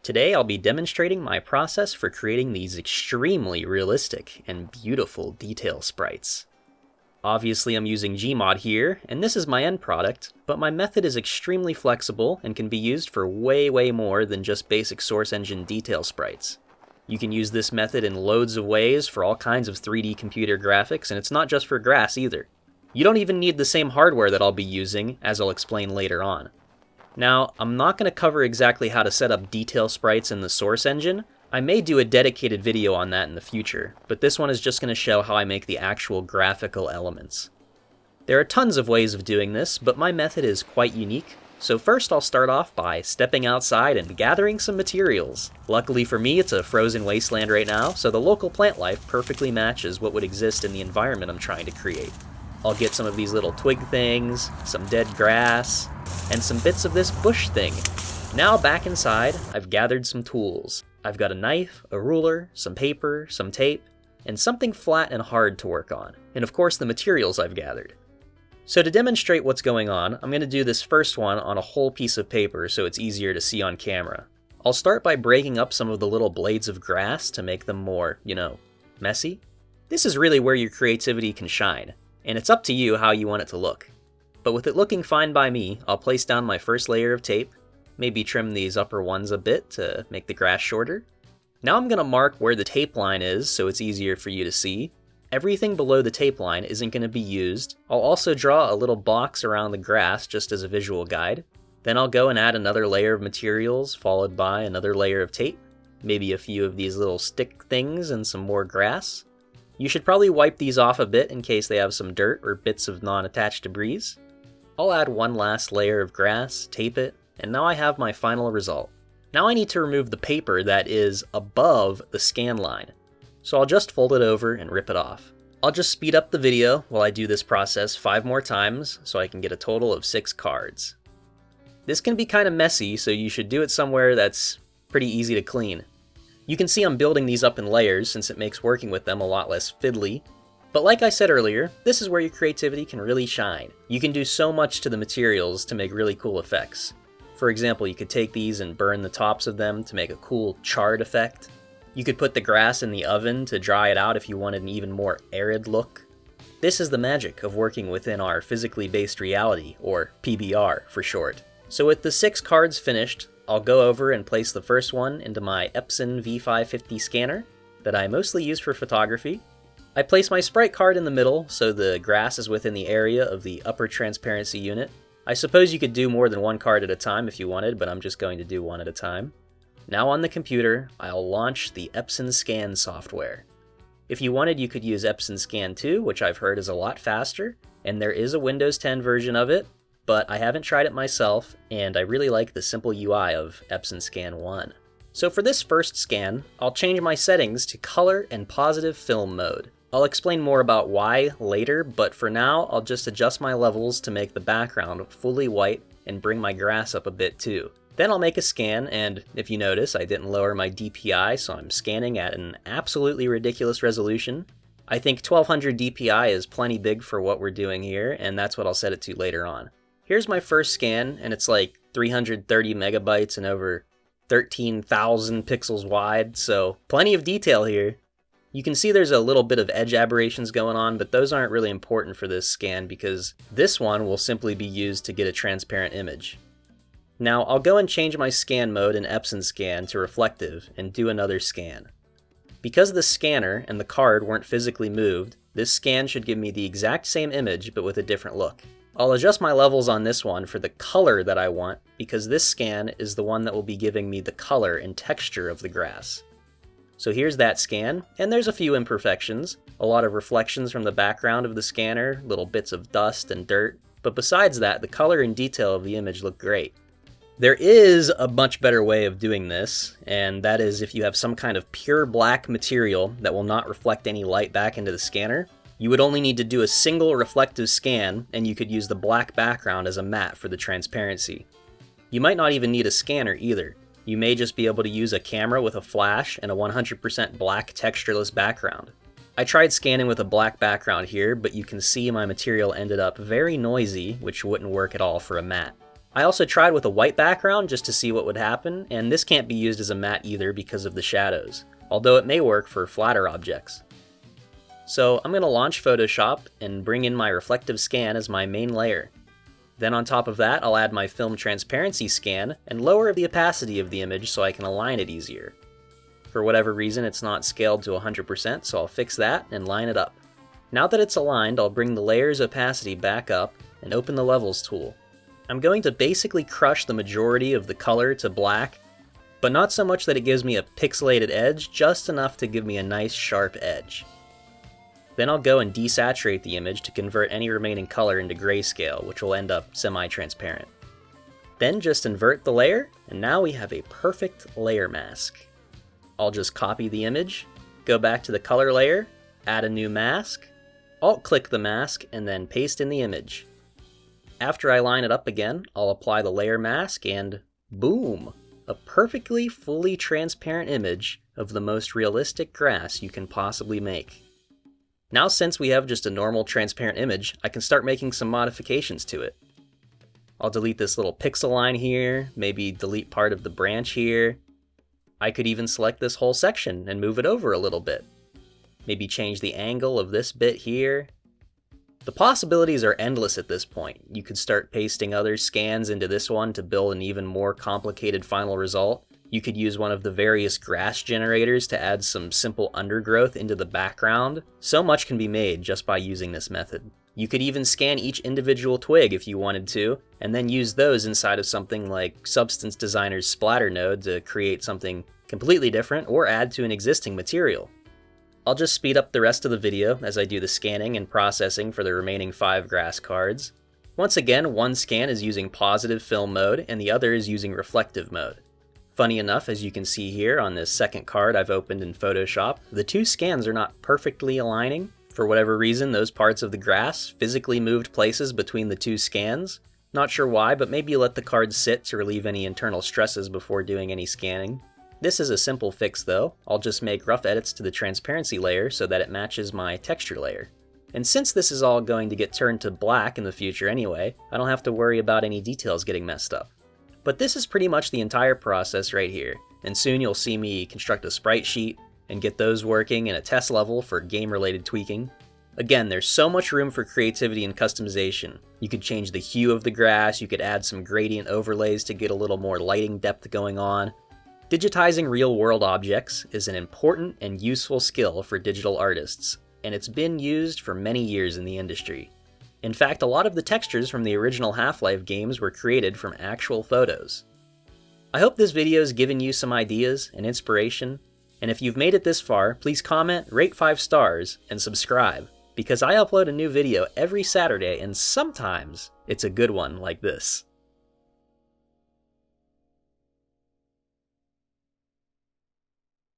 Today I'll be demonstrating my process for creating these extremely realistic and beautiful detail sprites. Obviously I'm using Gmod here, and this is my end product, but my method is extremely flexible and can be used for way more than just basic source engine detail sprites. You can use this method in loads of ways for all kinds of 3D computer graphics, and it's not just for grass either. You don't even need the same hardware that I'll be using, as I'll explain later on. Now, I'm not going to cover exactly how to set up detail sprites in the source engine. I may do a dedicated video on that in the future, but this one is just going to show how I make the actual graphical elements. There are tons of ways of doing this, but my method is quite unique. So first I'll start off by stepping outside and gathering some materials. Luckily for me, it's a frozen wasteland right now, so the local plant life perfectly matches what would exist in the environment I'm trying to create. I'll get some of these little twig things, some dead grass, and some bits of this bush thing. Now back inside, I've gathered some tools. I've got a knife, a ruler, some paper, some tape, and something flat and hard to work on. And of course the materials I've gathered. So to demonstrate what's going on, I'm going to do this first one on a whole piece of paper so it's easier to see on camera. I'll start by breaking up some of the little blades of grass to make them more, messy. This is really where your creativity can shine, and it's up to you how you want it to look. But with it looking fine by me, I'll place down my first layer of tape, maybe trim these upper ones a bit to make the grass shorter. Now I'm going to mark where the tape line is so it's easier for you to see. Everything below the tape line isn't going to be used. I'll also draw a little box around the grass just as a visual guide. Then I'll go and add another layer of materials followed by another layer of tape, maybe a few of these little stick things and some more grass. You should probably wipe these off a bit in case they have some dirt or bits of non-attached debris. I'll add one last layer of grass, tape it, and now I have my final result. Now I need to remove the paper that is above the scan line. So I'll just fold it over and rip it off. I'll just speed up the video while I do this process 5 more times so I can get a total of 6 cards. This can be kind of messy, so you should do it somewhere that's pretty easy to clean. You can see I'm building these up in layers since it makes working with them a lot less fiddly. But like I said earlier, this is where your creativity can really shine. You can do so much to the materials to make really cool effects. For example, you could take these and burn the tops of them to make a cool charred effect. You could put the grass in the oven to dry it out if you wanted an even more arid look. This is the magic of working within our physically based reality, or PBR for short. So with the 6 cards finished, I'll go over and place the first one into my Epson V550 scanner that I mostly use for photography. I place my sprite card in the middle so the grass is within the area of the upper transparency unit. I suppose you could do more than one card at a time if you wanted, but I'm just going to do one at a time. Now on the computer, I'll launch the Epson Scan software. If you wanted, you could use Epson Scan 2, which I've heard is a lot faster, and there is a Windows 10 version of it, but I haven't tried it myself, and I really like the simple UI of Epson Scan 1. So for this first scan, I'll change my settings to color and positive film mode. I'll explain more about why later, but for now, I'll just adjust my levels to make the background fully white and bring my grass up a bit too. Then I'll make a scan, and if you notice, I didn't lower my DPI, so I'm scanning at an absolutely ridiculous resolution. I think 1200 DPI is plenty big for what we're doing here, and that's what I'll set it to later on. Here's my first scan, and it's like 330 megabytes and over 13,000 pixels wide, so plenty of detail here. You can see there's a little bit of edge aberrations going on, but those aren't really important for this scan because this one will simply be used to get a transparent image. Now I'll go and change my scan mode in Epson Scan to reflective and do another scan. Because the scanner and the card weren't physically moved, this scan should give me the exact same image but with a different look. I'll adjust my levels on this one for the color that I want because this scan is the one that will be giving me the color and texture of the grass. So here's that scan, and there's a few imperfections, a lot of reflections from the background of the scanner, little bits of dust and dirt, but besides that, the color and detail of the image look great. There is a much better way of doing this, and that is if you have some kind of pure black material that will not reflect any light back into the scanner. You would only need to do a single reflective scan, and you could use the black background as a matte for the transparency. You might not even need a scanner either. You may just be able to use a camera with a flash and a 100% black textureless background. I tried scanning with a black background here, but you can see my material ended up very noisy, which wouldn't work at all for a matte. I also tried with a white background just to see what would happen, and this can't be used as a matte either because of the shadows, although it may work for flatter objects. So I'm going to launch Photoshop and bring in my reflective scan as my main layer. Then on top of that, I'll add my film transparency scan and lower the opacity of the image so I can align it easier. For whatever reason, it's not scaled to 100%, so I'll fix that and line it up. Now that it's aligned, I'll bring the layer's opacity back up and open the Levels tool. I'm going to basically crush the majority of the color to black, but not so much that it gives me a pixelated edge, just enough to give me a nice sharp edge. Then I'll go and desaturate the image to convert any remaining color into grayscale, which will end up semi-transparent. Then just invert the layer, and now we have a perfect layer mask. I'll just copy the image, go back to the color layer, add a new mask, alt-click the mask, and then paste in the image. After I line it up again, I'll apply the layer mask and boom! A perfectly fully transparent image of the most realistic grass you can possibly make. Now since we have just a normal transparent image, I can start making some modifications to it. I'll delete this little pixel line here, maybe delete part of the branch here. I could even select this whole section and move it over a little bit. Maybe change the angle of this bit here. The possibilities are endless at this point. You could start pasting other scans into this one to build an even more complicated final result. You could use one of the various grass generators to add some simple undergrowth into the background. So much can be made just by using this method. You could even scan each individual twig if you wanted to, and then use those inside of something like Substance Designer's splatter node to create something completely different or add to an existing material. I'll just speed up the rest of the video as I do the scanning and processing for the remaining 5 grass cards. Once again, one scan is using positive film mode and the other is using reflective mode. Funny enough, as you can see here on this second card I've opened in Photoshop, the two scans are not perfectly aligning. For whatever reason, those parts of the grass physically moved places between the two scans. Not sure why, but maybe you let the cards sit to relieve any internal stresses before doing any scanning. This is a simple fix though. I'll just make rough edits to the transparency layer so that it matches my texture layer. And since this is all going to get turned to black in the future anyway, I don't have to worry about any details getting messed up. But this is pretty much the entire process right here, and soon you'll see me construct a sprite sheet and get those working in a test level for game-related tweaking. Again, there's so much room for creativity and customization. You could change the hue of the grass, you could add some gradient overlays to get a little more lighting depth going on. Digitizing real-world objects is an important and useful skill for digital artists, and it's been used for many years in the industry. In fact, a lot of the textures from the original Half-Life games were created from actual photos. I hope this video has given you some ideas and inspiration, and if you've made it this far, please comment, rate 5 stars, and subscribe, because I upload a new video every Saturday and sometimes it's a good one like this.